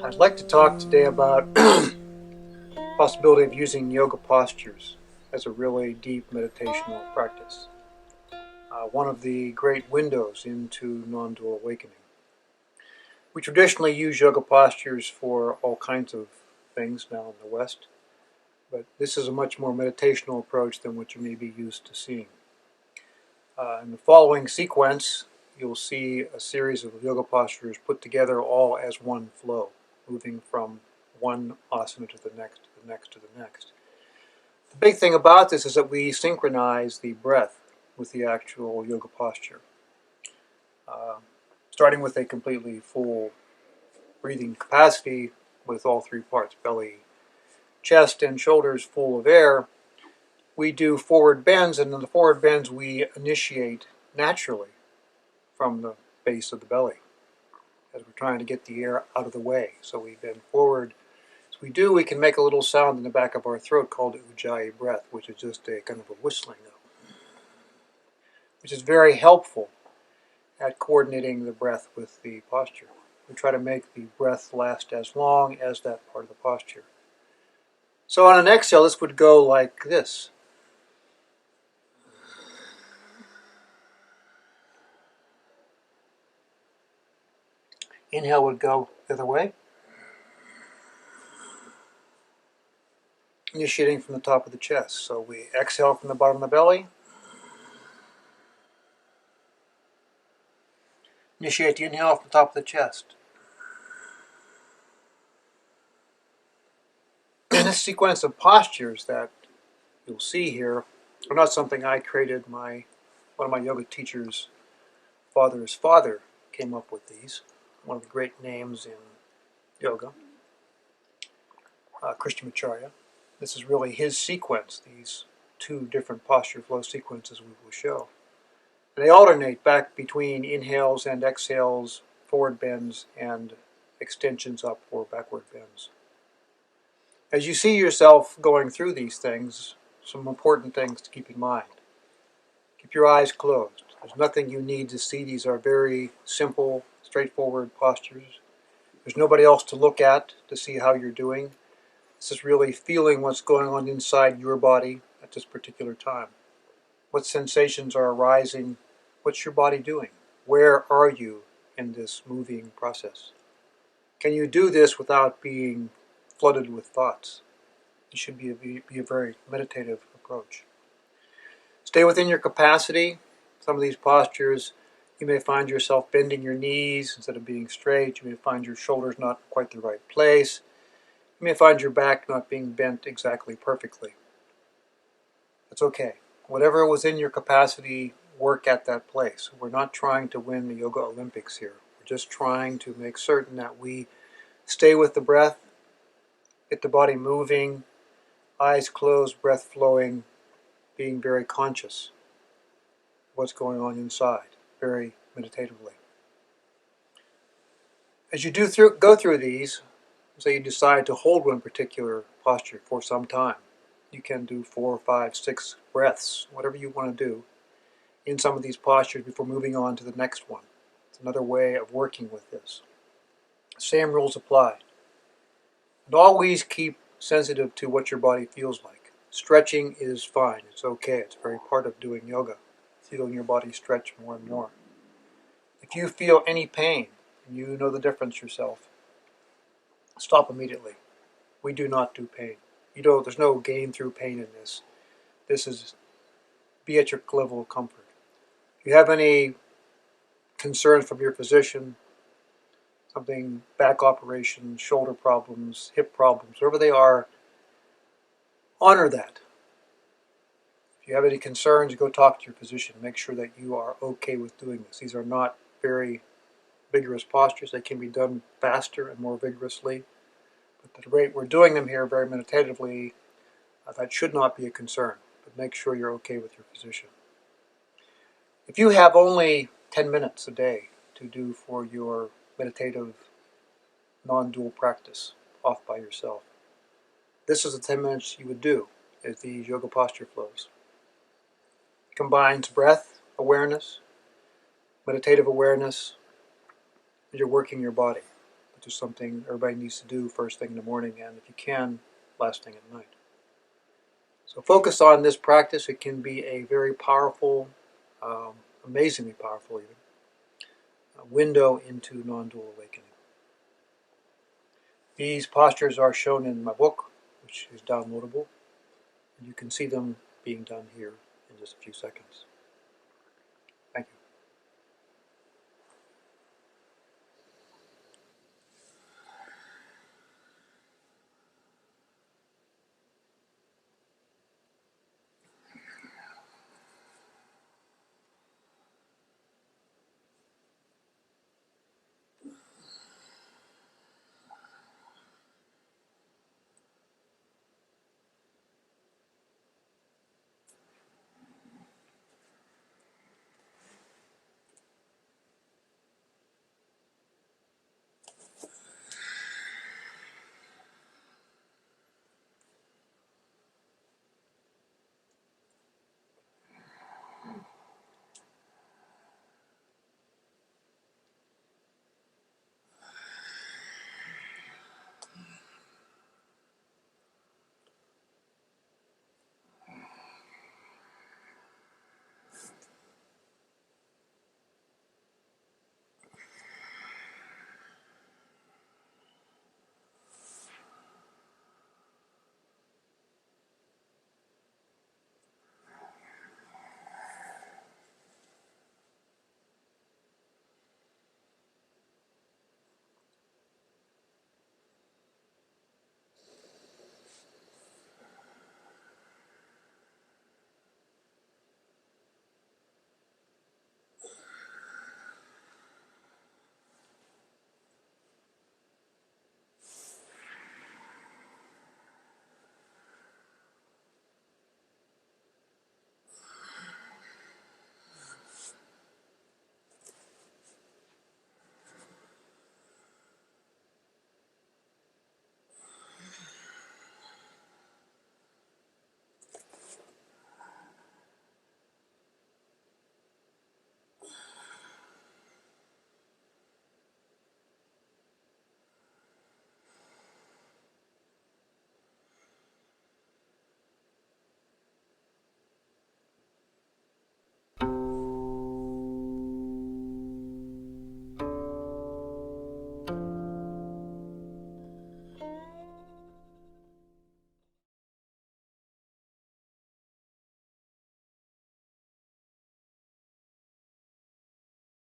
I'd like to talk today about the possibility of using yoga postures as a really deep meditational practice. One of the great windows into non-dual awakening. We traditionally use yoga postures for all kinds of things now in the West, but this is a much more meditational approach than what you may be used to seeing. In the following sequence, you'll see a series of yoga postures put together all as one flow, moving from one asana to the next, to the next, to the next. The big thing about this is that we synchronize the breath with the actual yoga posture. Starting with a completely full breathing capacity with all three parts, belly, chest, and shoulders full of air, we do forward bends, and in the forward bends we initiate naturally from the base of the belly as we're trying to get the air out of the way. So we bend forward. As we do, we can make a little sound in the back of our throat called ujjayi breath, which is just a kind of a whistling note, which is very helpful at coordinating the breath with the posture. We try to make the breath last as long as that part of the posture. So on an exhale, this would go like this. Inhale would go the other way, initiating from the top of the chest. So we exhale from the bottom of the belly, initiate the inhale from the top of the chest. And this sequence of postures that you'll see here are not something I created. One of my yoga teachers' father's father came up with these. One of the great names in yoga, Krishnamacharya. This is really his sequence, these two different posture flow sequences we will show. And they alternate back between inhales and exhales, forward bends, and extensions up or backward bends. As you see yourself going through these things, some important things to keep in mind. Keep your eyes closed. There's nothing you need to see. These are very simple, straightforward postures. There's nobody else to look at to see how you're doing. This is really feeling what's going on inside your body at this particular time. What sensations are arising? What's your body doing? Where are you in this moving process? Can you do this without being flooded with thoughts? It should be a very meditative approach. Stay within your capacity. Some of these postures, you may find yourself bending your knees instead of being straight. You may find your shoulders not quite the right place. You may find your back not being bent exactly perfectly. That's okay. Whatever was in your capacity, work at that place. We're not trying to win the Yoga Olympics here. We're just trying to make certain that we stay with the breath, get the body moving, eyes closed, breath flowing, being very conscious of what's going on inside, very meditatively. As you go through these, say you decide to hold one particular posture for some time, you can do 4, 5, 6 breaths, whatever you want to do, in some of these postures before moving on to the next one. It's another way of working with this. Same rules apply. And always keep sensitive to what your body feels like. Stretching is fine. It's okay. It's very part of doing yoga. Feeling your body stretch more and more. If you feel any pain, you know the difference yourself, stop immediately. We do not do pain. There's no gain through pain in this. This is be at your level of comfort. If you have any concerns from your physician, something, back operations, shoulder problems, hip problems, whatever they are, honor that. If you have any concerns, go talk to your physician. Make sure that you are okay with doing this. These are not very vigorous postures. They can be done faster and more vigorously. But at the rate we're doing them here very meditatively, that should not be a concern. But make sure you're okay with your physician. If you have only 10 minutes a day to do for your meditative non-dual practice off by yourself, this is the 10 minutes you would do as these yoga posture flows. It combines breath awareness, meditative awareness, as you're working your body. just something everybody needs to do first thing in the morning, and if you can, last thing at night. So focus on this practice. It can be a very powerful, amazingly powerful even, window into non-dual awakening. These postures are shown in my book, which is downloadable, and you can see them being done here in just a few seconds.